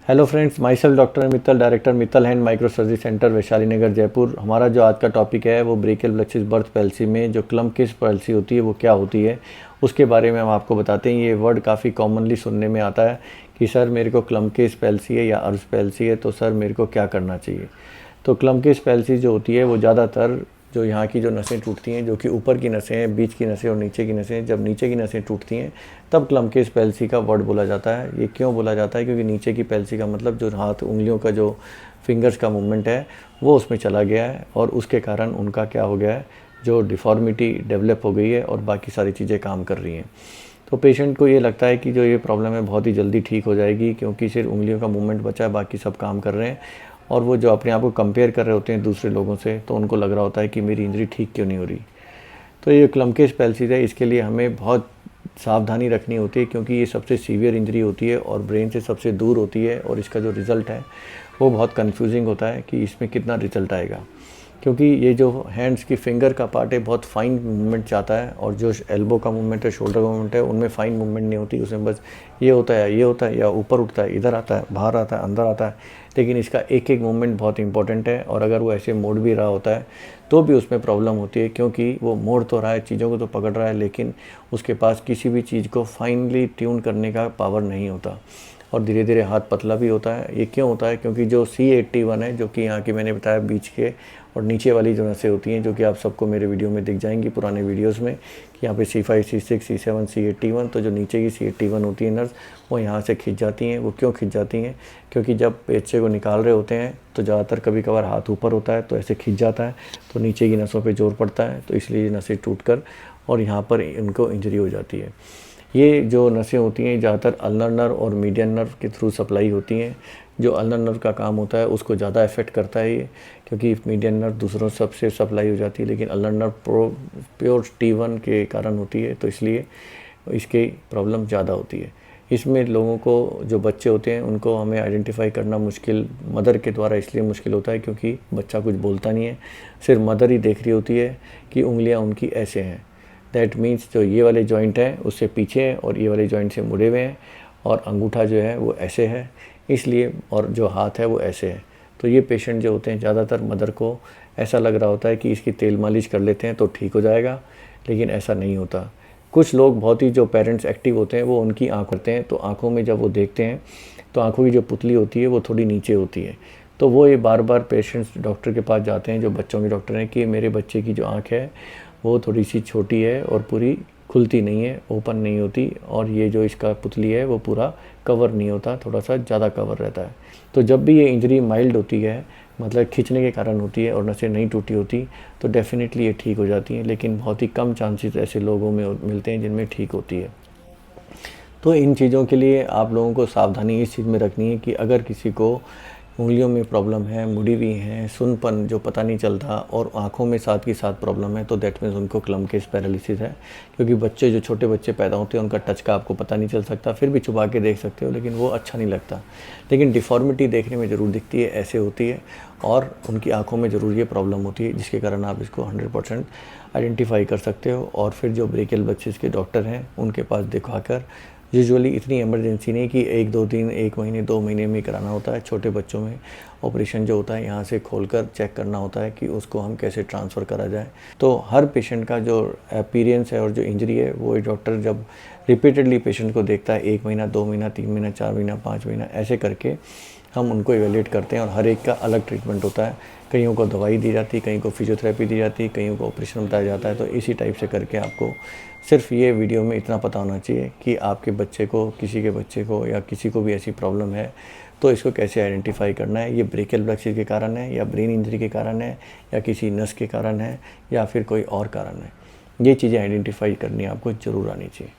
Hello friends, myself doctor Mittal, director Mittal hand microsurgery centre, Vaishali Nagar, Jaipur. हमारा जो आज का टॉपिक है वो ब्रेकियल प्लेक्सिस बर्थ पैल्सी में जो क्लम्प-किस पैल्सी होती है वो क्या होती है उसके बारे में हम आपको बताते हैं। ये वर्ड काफ़ी कॉमनली सुनने में आता है कि सर मेरे को क्लम्प-किस पैल्सी है या अर्ब्स पैल्सी है, तो सर मेरे को क्या करना चाहिए। तो क्लम्प-किस पैल्सी जो होती है वो ज़्यादातर जो यहाँ की जो नसें टूटती हैं, जो कि ऊपर की नसें हैं, बीच की नसें और नीचे की नसें, जब नीचे की नसें टूटती हैं तब क्लम्प-किस पैल्सी का वर्ड बोला जाता है। ये क्यों बोला जाता है? क्योंकि नीचे की पैल्सी का मतलब जो हाथ उंगलियों का जो फिंगर्स का मूवमेंट है वो उसमें चला गया है और उसके कारण उनका क्या हो गया है, जो डिफ़ॉर्मिटी डेवलप हो गई है और बाकी सारी चीज़ें काम कर रही हैं। तो पेशेंट को ये लगता है कि जो ये प्रॉब्लम है बहुत ही जल्दी ठीक हो जाएगी, क्योंकि सिर्फ उंगलियों का मूवमेंट बचा है, बाकी सब काम कर रहे हैं। और वो जो अपने आप को कंपेयर कर रहे होते हैं दूसरे लोगों से, तो उनको लग रहा होता है कि मेरी इंजरी ठीक क्यों नहीं हो रही। तो ये क्लम्प-किस पैल्सी है, इसके लिए हमें बहुत सावधानी रखनी होती है, क्योंकि ये सबसे सीवियर इंजरी होती है और ब्रेन से सबसे दूर होती है और इसका जो रिज़ल्ट है वो बहुत कन्फ्यूजिंग होता है कि इसमें कितना रिज़ल्ट आएगा। क्योंकि ये जो हैंड्स की फिंगर का पार्ट है बहुत फाइन मूवमेंट चाहता है, और जो एल्बो का मूवमेंट है, शोल्डर का मूवमेंट है, उनमें फाइन मूवमेंट नहीं होती। उसमें बस ये होता है, ये होता है, या ऊपर उठता है, इधर आता है, बाहर आता है, अंदर आता है। लेकिन इसका एक एक मूवमेंट बहुत इंपॉर्टेंट है, और अगर वो ऐसे मोड़ भी रहा होता है तो भी उसमें प्रॉब्लम होती है, क्योंकि वो मोड़ तो रहा है, चीज़ों को तो पकड़ रहा है, लेकिन उसके पास किसी भी चीज़ को फाइनली ट्यून करने का पावर नहीं होता और धीरे धीरे हाथ पतला भी होता है। ये क्यों होता है? क्योंकि जो C81 है, जो कि यहाँ की मैंने बताया बीच के और नीचे वाली जो नसें होती हैं, जो कि आप सबको मेरे वीडियो में दिख जाएंगी पुराने वीडियोस में, कि यहाँ पे C5, C6, C7, C81, तो जो नीचे की C81 होती है नर्स, वो यहाँ से खिंच जाती हैं। वो क्यों खिंच जाती हैं? क्योंकि जब बच्चे को निकाल रहे होते हैं तो ज़्यादातर कभी कभार हाथ ऊपर होता है तो ऐसे खिंच जाता है, तो नीचे की नसों पर जोर पड़ता है, तो इसलिए नसें टूट कर और यहाँ पर इनको इंजरी हो जाती है। ये जो नसें होती हैं ज़्यादातर अल्नर नर्व और मीडियन नर्व के थ्रू सप्लाई होती हैं। जो अल्नर नर्व का काम होता है उसको ज़्यादा इफेक्ट करता है ये, क्योंकि मीडियन नर्व दूसरों सबसे सप्लाई हो जाती है, लेकिन अल्नर नर्व प्योर T1 के कारण होती है, तो इसलिए इसकी प्रॉब्लम ज़्यादा होती है। इसमें लोगों को, जो बच्चे होते हैं, उनको हमें आइडेंटिफाई करना मुश्किल मदर के द्वारा इसलिए मुश्किल होता है क्योंकि बच्चा कुछ बोलता नहीं है, सिर्फ मदर ही देख रही होती है कि उंगलियां उनकी ऐसे हैं। दैट मीन्स जो ये वाले जॉइंट हैं उससे पीछे हैं और ये वाले जॉइंट से मुड़े हुए हैं, और अंगूठा जो है वो ऐसे है इसलिए, और जो हाथ है वो ऐसे है। तो ये पेशेंट जो होते हैं, ज़्यादातर मदर को ऐसा लग रहा होता है कि इसकी तेल मालिश कर लेते हैं तो ठीक हो जाएगा, लेकिन ऐसा नहीं होता। कुछ लोग, बहुत ही जो पेरेंट्स एक्टिव होते हैं, वो उनकी आँख करते हैं, तो आँखों में जब वो देखते हैं तो आँखों की जो पुतली होती है वो थोड़ी नीचे होती है, तो वो ये बार बार पेशेंट्स डॉक्टर के पास जाते हैं, जो बच्चों के डॉक्टर हैं, कि मेरे बच्चे की जो आँख है वो थोड़ी सी छोटी है और पूरी खुलती नहीं है, ओपन नहीं होती, और ये जो इसका पुतली है वो पूरा कवर नहीं होता, थोड़ा सा ज़्यादा कवर रहता है। तो जब भी ये इंजरी माइल्ड होती है, मतलब खींचने के कारण होती है और नसें नहीं टूटी होती, तो डेफिनेटली ये ठीक हो जाती हैं, लेकिन बहुत ही कम चांसेस ऐसे लोगों में मिलते हैं जिनमें ठीक होती है। तो इन चीज़ों के लिए आप लोगों को सावधानी इस चीज़ में रखनी है कि अगर किसी को उंगलियों में प्रॉब्लम है, मुड़ी हुई है, सुनपन जो पता नहीं चलता, और आँखों में साथ की साथ प्रॉब्लम है, तो दैट मीन्स उनको क्लम्प-किस पैरालिसिस है। क्योंकि बच्चे, जो छोटे बच्चे पैदा होते हैं, उनका टच का आपको पता नहीं चल सकता, फिर भी छुपा के देख सकते हो, लेकिन वो अच्छा नहीं लगता। लेकिन डिफ़ॉर्मिटी देखने में ज़रूर दिखती है, ऐसे होती है, और उनकी आँखों में ज़रूर ये प्रॉब्लम होती है, जिसके कारण आप इसको 100% आइडेंटिफाई कर सकते हो। और फिर जो ब्रेकियल प्लेक्सिस के डॉक्टर हैं उनके पास दिखवाकर, यूजुअली इतनी इमरजेंसी नहीं कि 1-2 दिन, 1 महीने, 2 महीने में कराना होता है। छोटे बच्चों में ऑपरेशन जो होता है, यहाँ से खोलकर चेक करना होता है कि उसको हम कैसे ट्रांसफ़र करा जाए। तो हर पेशेंट का जो अपीयरेंस है और जो इंजरी है, वो डॉक्टर जब रिपीटेडली पेशेंट को देखता है, 1 महीना, 2 महीना, 3 महीना, 4 महीना, 5 महीना, ऐसे करके हम उनको इवैल्यूएट करते हैं, और हर एक का अलग ट्रीटमेंट होता है। कईयों को दवाई दी जाती है, कहीं को फिजियोथेरेपी दी जाती है, कईयों को ऑपरेशन बताया जाता है। तो इसी टाइप से करके आपको सिर्फ ये वीडियो में इतना पता होना चाहिए कि आपके बच्चे को, किसी के बच्चे को, या किसी को भी ऐसी प्रॉब्लम है तो इसको कैसे आइडेंटिफाई करना है। ये ब्रेकियल प्लेक्सिस के कारण है, या ब्रेन इंजरी के कारण है, या किसी नस के कारण है, या फिर कोई और कारण है। ये चीज़ें आइडेंटिफाई करनी आपको ज़रूर आनी चाहिए।